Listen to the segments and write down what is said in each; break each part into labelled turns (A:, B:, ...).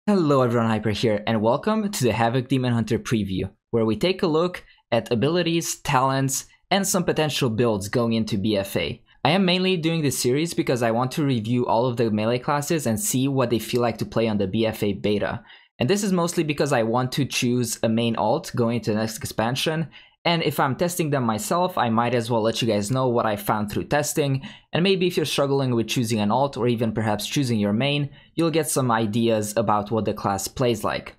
A: Hello everyone, Hyper here, and welcome to the Havoc Demon Hunter preview, where we take a look at abilities, talents, and some potential builds going into BFA. I am mainly doing this series because I want to review all of the melee classes and see what they feel like to play on the BFA beta. And this is mostly because I want to choose a main alt going into the next expansion, and if I'm testing them myself, I might as well let you guys know what I found through testing, and maybe if you're struggling with choosing an alt or even perhaps choosing your main, you'll get some ideas about what the class plays like.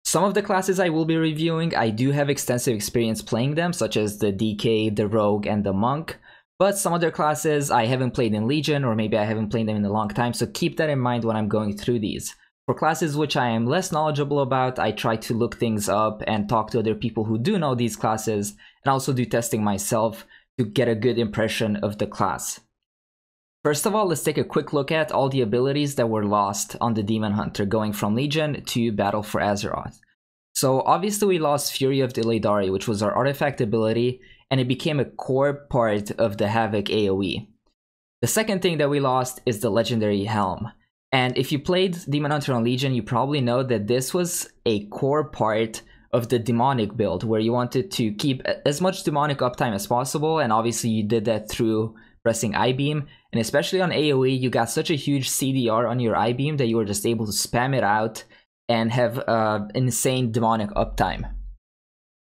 A: Some of the classes I will be reviewing, I do have extensive experience playing them, such as the DK, the Rogue, and the Monk, but some other classes I haven't played in Legion, or maybe I haven't played them in a long time, so keep that in mind when I'm going through these. For classes which I am less knowledgeable about, I try to look things up and talk to other people who do know these classes, and also do testing myself to get a good impression of the class. First of all, let's take a quick look at all the abilities that were lost on the Demon Hunter going from Legion to Battle for Azeroth. So obviously we lost Fury of the Illidari, which was our artifact ability, and it became a core part of the Havoc AoE. The second thing that we lost is the legendary Helm. And if you played Demon Hunter on Legion, you probably know that this was a core part of the demonic build, where you wanted to keep as much demonic uptime as possible, and obviously you did that through pressing I-Beam, and especially on AoE, you got such a huge CDR on your I-Beam that you were just able to spam it out and have insane demonic uptime.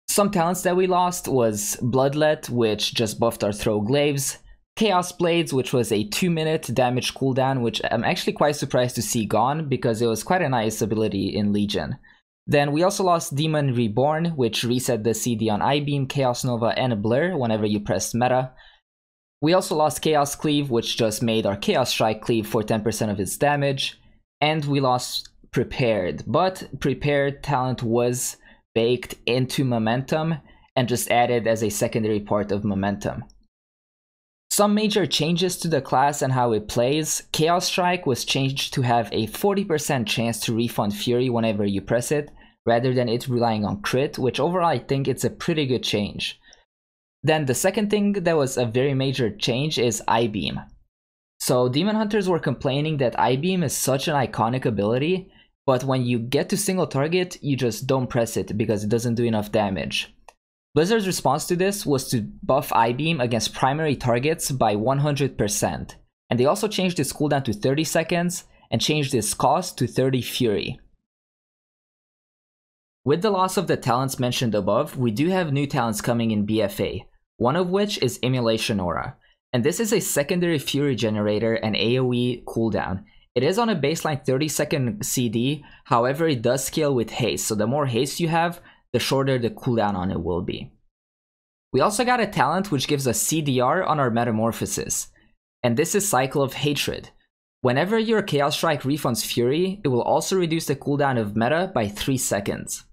A: Some talents that we lost was Bloodlet, which just buffed our throw glaives, Chaos Blades, which was a 2-minute damage cooldown, which I'm actually quite surprised to see gone, because it was quite a nice ability in Legion. Then we also lost Demon Reborn, which reset the CD on I-Beam, Chaos Nova, and Blur whenever you pressed meta. We also lost Chaos Cleave, which just made our Chaos Strike cleave for 10% of its damage. And we lost Prepared, but Prepared talent was baked into Momentum and just added as a secondary part of Momentum. Some major changes to the class and how it plays. Chaos Strike was changed to have a 40% chance to refund Fury whenever you press it, rather than it relying on crit, which overall I think it's a pretty good change. Then the second thing that was a very major change is I-Beam. So Demon Hunters were complaining that I-Beam is such an iconic ability, but when you get to single target, you just don't press it because it doesn't do enough damage. Blizzard's response to this was to buff I-Beam against primary targets by 100%, and they also changed its cooldown to 30 seconds and changed its cost to 30 Fury. With the loss of the talents mentioned above, we do have new talents coming in BFA, one of which is Immolation Aura, and this is a secondary Fury generator and AoE cooldown. It is on a baseline 30-second CD, however it does scale with haste, so the more haste you have, the shorter the cooldown on it will be. We also got a talent which gives us CDR on our Metamorphosis, and this is Cycle of Hatred. Whenever your Chaos Strike refunds Fury, it will also reduce the cooldown of meta by 3 seconds.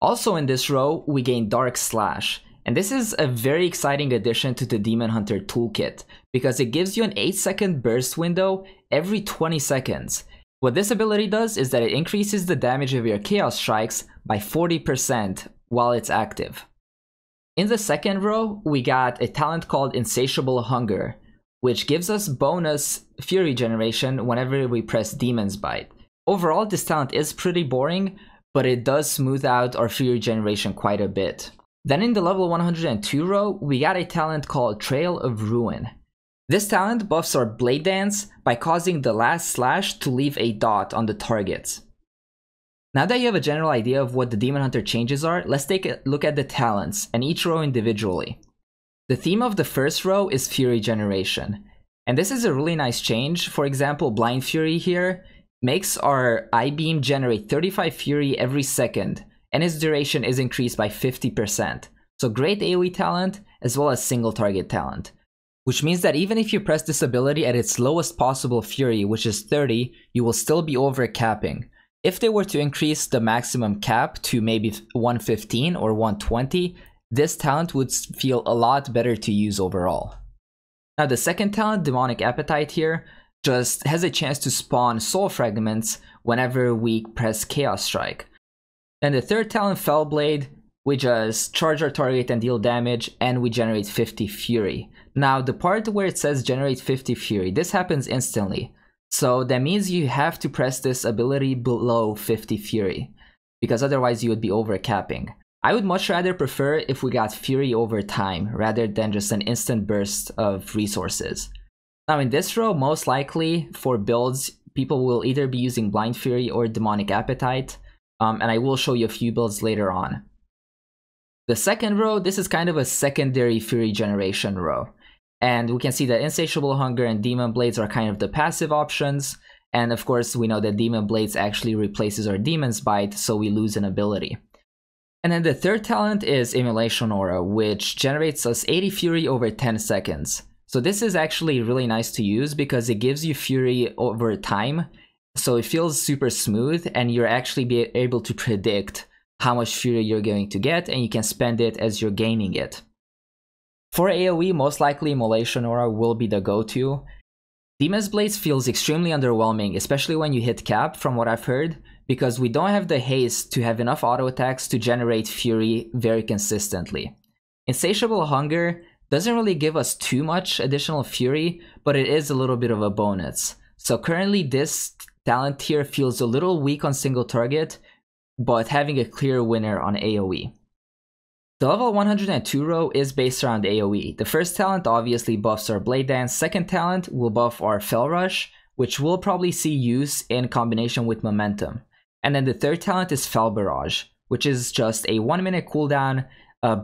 A: Also in this row, we gain Dark Slash, and this is a very exciting addition to the Demon Hunter toolkit, because it gives you an 8-second burst window every 20 seconds. What this ability does is that it increases the damage of your Chaos Strikes by 40% while it's active. In the second row, we got a talent called Insatiable Hunger, which gives us bonus Fury generation whenever we press Demon's Bite. Overall, this talent is pretty boring, but it does smooth out our Fury generation quite a bit. Then in the level 102 row, we got a talent called Trail of Ruin. This talent buffs our Blade Dance by causing the last slash to leave a dot on the targets. Now that you have a general idea of what the Demon Hunter changes are, let's take a look at the talents, and each row individually. The theme of the first row is Fury generation, and this is a really nice change. For example, Blind Fury here makes our I-Beam generate 35 Fury every second, and its duration is increased by 50%. So great AoE talent, as well as single target talent. Which means that even if you press this ability at its lowest possible Fury, which is 30, you will still be over capping. If they were to increase the maximum cap to maybe 115 or 120, this talent would feel a lot better to use overall. Now the second talent, Demonic Appetite here, just has a chance to spawn soul fragments whenever we press Chaos Strike. And the third talent, Fellblade, we just charge our target and deal damage, and we generate 50 Fury. Now, the part where it says generate 50 Fury, this happens instantly. So that means you have to press this ability below 50 Fury, because otherwise you would be overcapping. I would much rather prefer if we got Fury over time, rather than just an instant burst of resources. Now in this row, most likely for builds, people will either be using Blind Fury or Demonic Appetite, and I will show you a few builds later on. The second row, this is kind of a secondary Fury generation row. And we can see that Insatiable Hunger and Demon Blades are kind of the passive options. And of course, we know that Demon Blades actually replaces our Demon's Bite, so we lose an ability. And then the third talent is Immolation Aura, which generates us 80 Fury over 10 seconds. So this is actually really nice to use because it gives you Fury over time. So it feels super smooth and you're actually be able to predict how much Fury you're going to get, and you can spend it as you're gaining it. For AoE, most likely Immolation Aura will be the go-to. Demon's Blades feels extremely underwhelming, especially when you hit cap, from what I've heard, because we don't have the haste to have enough auto attacks to generate Fury very consistently. Insatiable Hunger doesn't really give us too much additional Fury, but it is a little bit of a bonus. So currently this talent tier feels a little weak on single target, but having a clear winner on AoE. The level 102 row is based around AoE. The first talent obviously buffs our Blade Dance, second talent will buff our Fell Rush, which we'll probably see use in combination with Momentum. And then the third talent is Fell Barrage, which is just a 1 minute cooldown,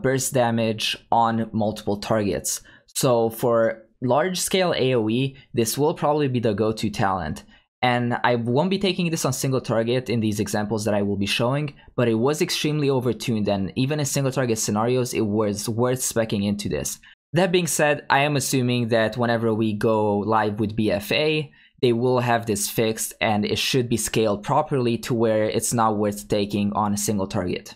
A: burst damage on multiple targets. So for large scale AoE, this will probably be the go-to talent. And I won't be taking this on single target in these examples that I will be showing, but it was extremely overtuned, and even in single target scenarios, it was worth speccing into this. That being said, I am assuming that whenever we go live with BFA, they will have this fixed and it should be scaled properly to where it's not worth taking on a single target.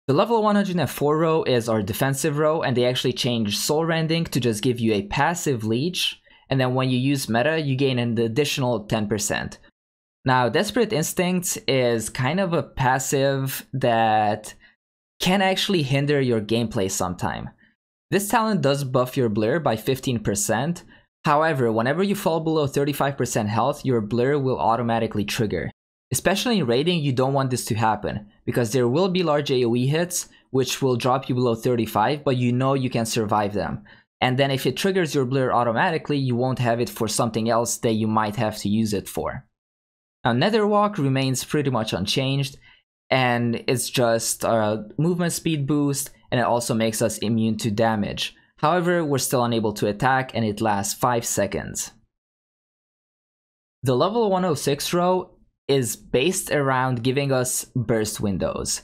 A: The level 104 row is our defensive row, and they actually changed Soul Rending to just give you a passive leech. And then when you use meta, you gain an additional 10%. Now, Desperate Instincts is kind of a passive that can actually hinder your gameplay sometime. This talent does buff your blur by 15%. However, whenever you fall below 35% health, your blur will automatically trigger. Especially in raiding, you don't want this to happen, because there will be large AoE hits, which will drop you below 35, but you know you can survive them. And then if it triggers your blur automatically, you won't have it for something else that you might have to use it for. Now, Netherwalk remains pretty much unchanged, and it's just a movement speed boost, and it also makes us immune to damage. However, we're still unable to attack, and it lasts 5 seconds. The level 106 row is based around giving us burst windows.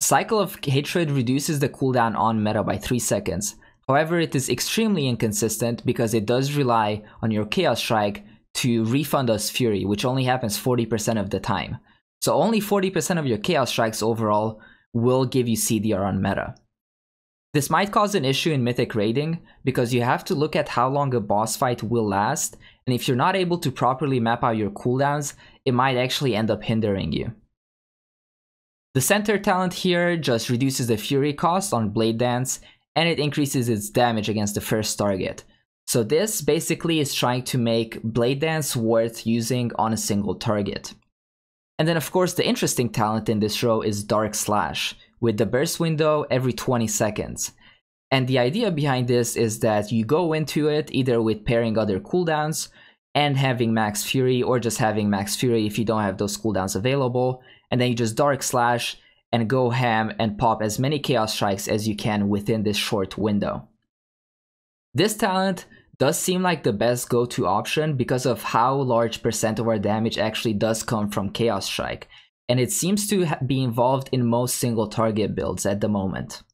A: Cycle of Hatred reduces the cooldown on meta by 3 seconds. However, it is extremely inconsistent because it does rely on your Chaos Strike to refund us Fury, which only happens 40% of the time. So only 40% of your Chaos Strikes overall will give you CDR on meta. This might cause an issue in Mythic raiding because you have to look at how long a boss fight will last, and if you're not able to properly map out your cooldowns, it might actually end up hindering you. The center talent here just reduces the Fury cost on Blade Dance, and it increases its damage against the first target. So this basically is trying to make Blade Dance worth using on a single target. And then of course the interesting talent in this row is Dark Slash, with the burst window every 20 seconds. And the idea behind this is that you go into it either with pairing other cooldowns and having max Fury, or just having max Fury if you don't have those cooldowns available, and then you just Dark Slash and go ham and pop as many Chaos Strikes as you can within this short window. This talent does seem like the best go-to option because of how large percent of our damage actually does come from Chaos Strike, and it seems to be involved in most single target builds at the moment.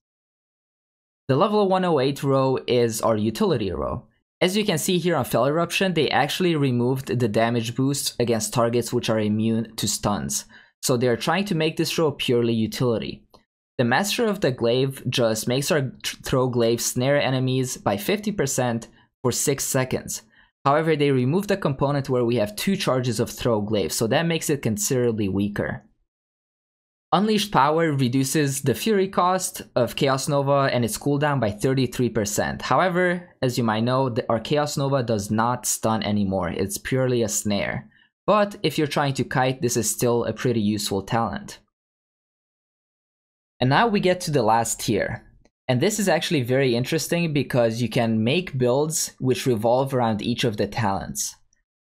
A: The level 108 row is our utility row. As you can see here on Fell Eruption, they actually removed the damage boost against targets which are immune to stuns. So they're trying to make this row purely utility. The Master of the Glaive just makes our throw glaive snare enemies by 50% for 6 seconds. However, they removed the component where we have 2 charges of throw glaive, so that makes it considerably weaker. Unleashed Power reduces the Fury cost of Chaos Nova and its cooldown by 33%. However, as you might know, our Chaos Nova does not stun anymore. It's purely a snare. But if you're trying to kite, this is still a pretty useful talent. And now we get to the last tier. And this is actually very interesting because you can make builds which revolve around each of the talents.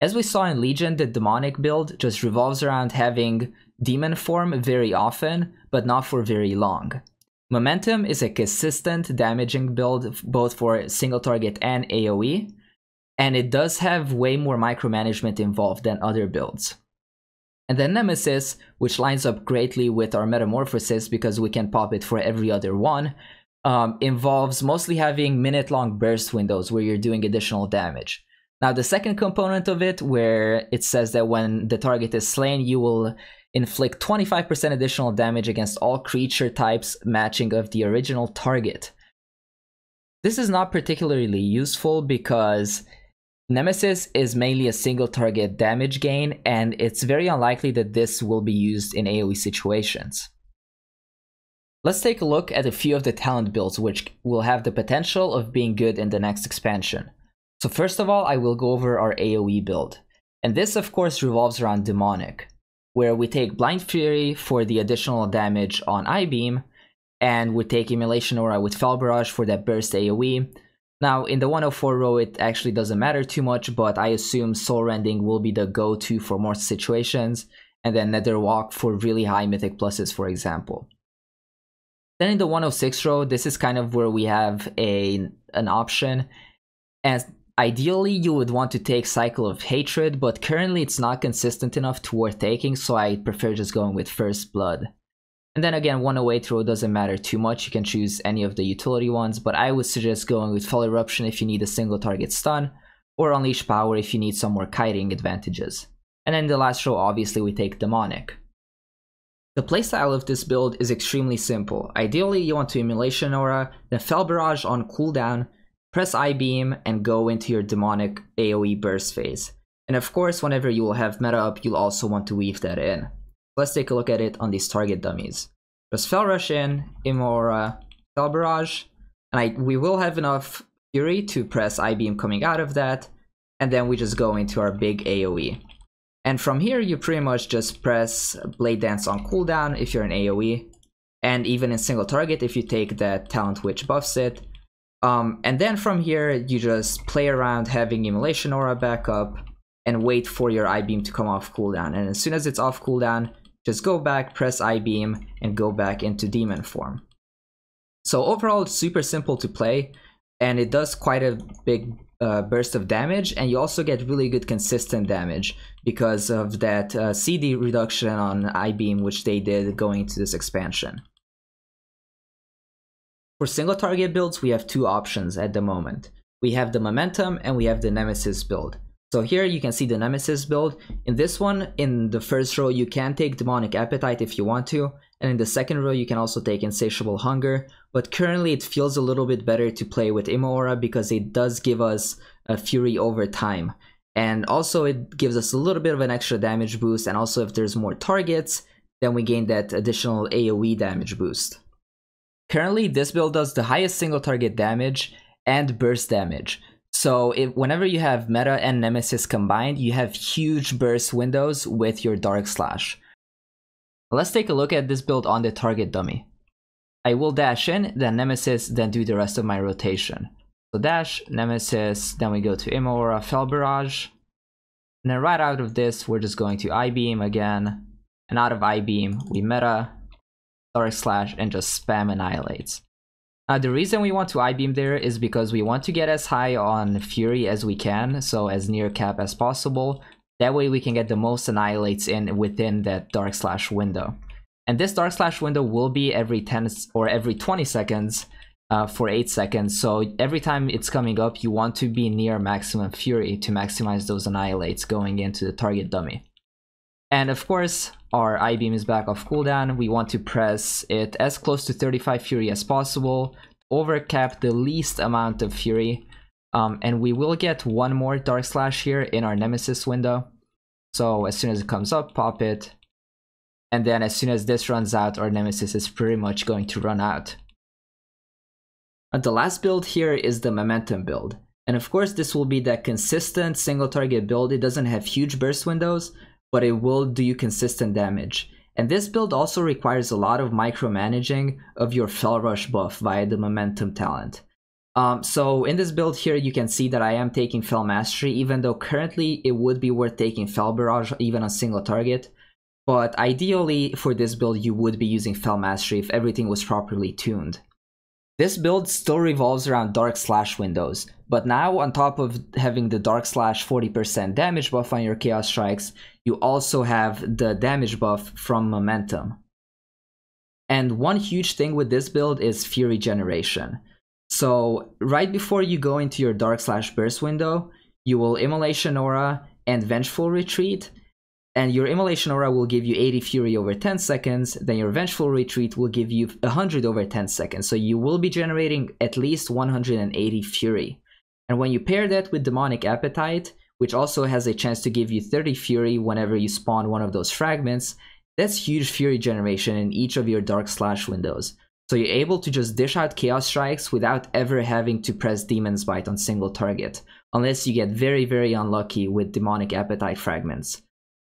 A: As we saw in Legion, the demonic build just revolves around having demon form very often, but not for very long. Momentum is a consistent damaging build both for single target and AoE, and it does have way more micromanagement involved than other builds. And then Nemesis, which lines up greatly with our Metamorphosis because we can pop it for every other one, involves mostly having minute-long burst windows where you're doing additional damage. Now, the second component of it, where it says that when the target is slain, you will inflict 25% additional damage against all creature types matching of the original target. This is not particularly useful because Nemesis is mainly a single target damage gain, and it's very unlikely that this will be used in AoE situations. Let's take a look at a few of the talent builds which will have the potential of being good in the next expansion. So first of all, I will go over our AoE build. And this of course revolves around Demonic, where we take Blind Fury for the additional damage on I-Beam, and we take Immolation Aura with Fell Barrage for that burst AoE. Now in the 104 row it actually doesn't matter too much, but I assume Soul Rending will be the go-to for most situations, and then Nether Walk for really high mythic pluses, for example. Then in the 106 row, this is kind of where we have an option, and ideally you would want to take Cycle of Hatred, but currently it's not consistent enough to worth taking, so I prefer just going with First Blood. And then again, 108 row doesn't matter too much, you can choose any of the utility ones, but I would suggest going with Fell Eruption if you need a single target stun, or Unleash Power if you need some more kiting advantages. And then the last row, obviously we take Demonic. The playstyle of this build is extremely simple. Ideally you want to Immolation Aura, then Fell Barrage on cooldown, press I-Beam, and go into your Demonic AoE burst phase. And of course, whenever you will have meta up, you'll also want to weave that in. Let's take a look at it on these target dummies. Just Fell Rush in, Aura, Fell Barrage, and we will have enough Fury to press I-Beam coming out of that, and then we just go into our big AoE. And from here, you pretty much just press Blade Dance on cooldown if you're in AoE, and even in single target if you take that talent which buffs it. And then from here, you just play around having Immolation Aura back up and wait for your I-Beam to come off cooldown. And as soon as it's off cooldown, just go back, press I-Beam, and go back into demon form. So overall, it's super simple to play, and it does quite a big burst of damage, and you also get really good consistent damage because of that CD reduction on I-Beam which they did going into this expansion. For single target builds, we have two options at the moment. We have the Momentum and we have the Nemesis build. So here you can see the Nemesis build. In this one, in the first row, you can take Demonic Appetite if you want to, and in the second row you can also take Insatiable Hunger, but currently it feels a little bit better to play with Immo Aura because it does give us a Fury over time. And also it gives us a little bit of an extra damage boost, and also if there's more targets, then we gain that additional AoE damage boost. Currently, this build does the highest single target damage and burst damage. So whenever you have Meta and Nemesis combined, you have huge burst windows with your Dark Slash. Let's take a look at this build on the target dummy. I will dash in, then Nemesis, then do the rest of my rotation. So dash, Nemesis, then we go to Immo Aura, Fell Barrage. And then right out of this, we're just going to I-Beam again. And out of I-Beam, we meta, Dark Slash, and just spam Annihilates. The reason we want to I-Beam there is because we want to get as high on Fury as we can, so as near cap as possible. That way we can get the most Annihilates in within that Dark Slash window. And this Dark Slash window will be every 10 or every 20 seconds for 8 seconds. So every time it's coming up, you want to be near maximum Fury to maximize those Annihilates going into the target dummy. And of course, our I-Beam is back off cooldown. We want to press it as close to 35 Fury as possible, overcap the least amount of Fury, and we will get one more Dark Slash here in our Nemesis window. So as soon as it comes up, pop it, and then as soon as this runs out, our Nemesis is pretty much going to run out. The last build here is the Momentum build. And of course, this will be that consistent single target build. It doesn't have huge burst windows, but it will do consistent damage. And this build also requires a lot of micromanaging of your Fell Rush buff via the Momentum talent. So in this build here, you can see that I am taking Fell Mastery, even though currently it would be worth taking Fell Barrage even on single target. But ideally for this build, you would be using Fell Mastery if everything was properly tuned. This build still revolves around Dark Slash windows, but now on top of having the Dark Slash 40% damage buff on your Chaos Strikes, you also have the damage buff from Momentum. And one huge thing with this build is Fury generation. So right before you go into your Dark Slash burst window, you will Immolation Aura and Vengeful Retreat, and your Immolation Aura will give you 80 Fury over 10 seconds, then your Vengeful Retreat will give you 100 over 10 seconds, so you will be generating at least 180 Fury. And when you pair that with Demonic Appetite, which also has a chance to give you 30 Fury whenever you spawn one of those fragments, that's huge Fury generation in each of your Dark Slash windows. So you're able to just dish out Chaos Strikes without ever having to press Demon's Bite on single target, unless you get very, very unlucky with Demonic Appetite fragments.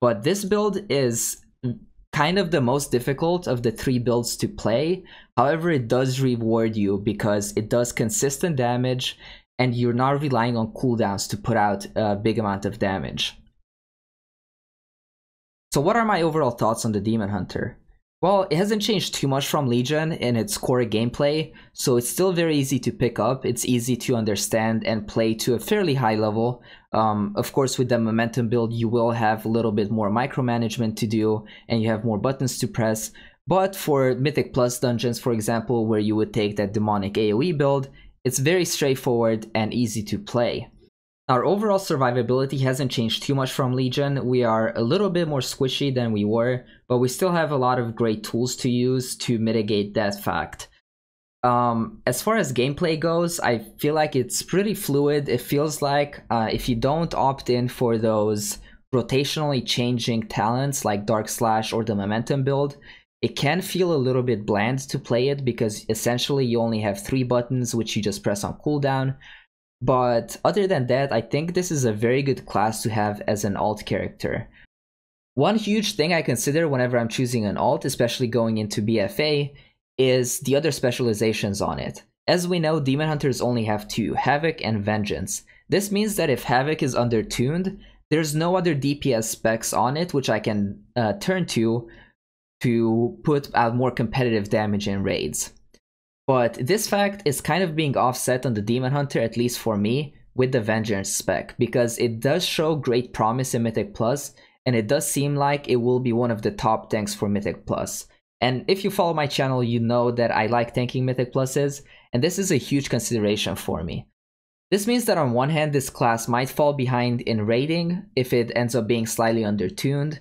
A: But this build is kind of the most difficult of the 3 builds to play. However, it does reward you because it does consistent damage and you're not relying on cooldowns to put out a big amount of damage. So what are my overall thoughts on the Demon Hunter? Well, it hasn't changed too much from Legion in its core gameplay, so it's still very easy to pick up, it's easy to understand and play to a fairly high level. Of course, with the Momentum build, you will have a little bit more micromanagement to do, and you have more buttons to press, but for Mythic Plus dungeons, for example, where you would take that Demonic AoE build, it's very straightforward and easy to play. Our overall survivability hasn't changed too much from Legion. We are a little bit more squishy than we were, but we still have a lot of great tools to use to mitigate that fact. As far as gameplay goes, I feel like it's pretty fluid. It feels like if you don't opt in for those rotationally changing talents like Dark Slash or the Momentum build, it can feel a little bit bland to play it because essentially you only have 3 buttons which you just press on cooldown. But other than that, I think this is a very good class to have as an alt character. One huge thing I consider whenever I'm choosing an alt, especially going into BFA, is the other specializations on it. As we know, Demon Hunters only have 2, Havoc and Vengeance. This means that if Havoc is undertuned, there's no other DPS specs on it which I can turn to put out more competitive damage in raids. But this fact is kind of being offset on the Demon Hunter, at least for me, with the Vengeance spec, because it does show great promise in Mythic Plus, and it does seem like it will be one of the top tanks for Mythic Plus. And if you follow my channel, you know that I like tanking Mythic Pluses, and this is a huge consideration for me. This means that on one hand, this class might fall behind in raiding if it ends up being slightly undertuned,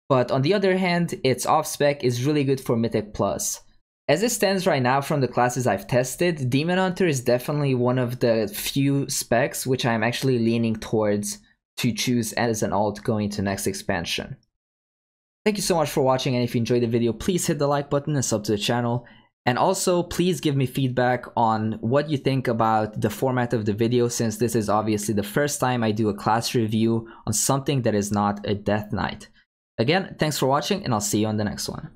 A: but on the other hand, its off-spec is really good for Mythic Plus. As it stands right now from the classes I've tested, Demon Hunter is definitely one of the few specs which I'm actually leaning towards to choose as an alt going to next expansion. Thank you so much for watching, and if you enjoyed the video, please hit the like button and sub to the channel. And also, please give me feedback on what you think about the format of the video, since this is obviously the first time I do a class review on something that is not a Death Knight. Again, thanks for watching, and I'll see you on the next one.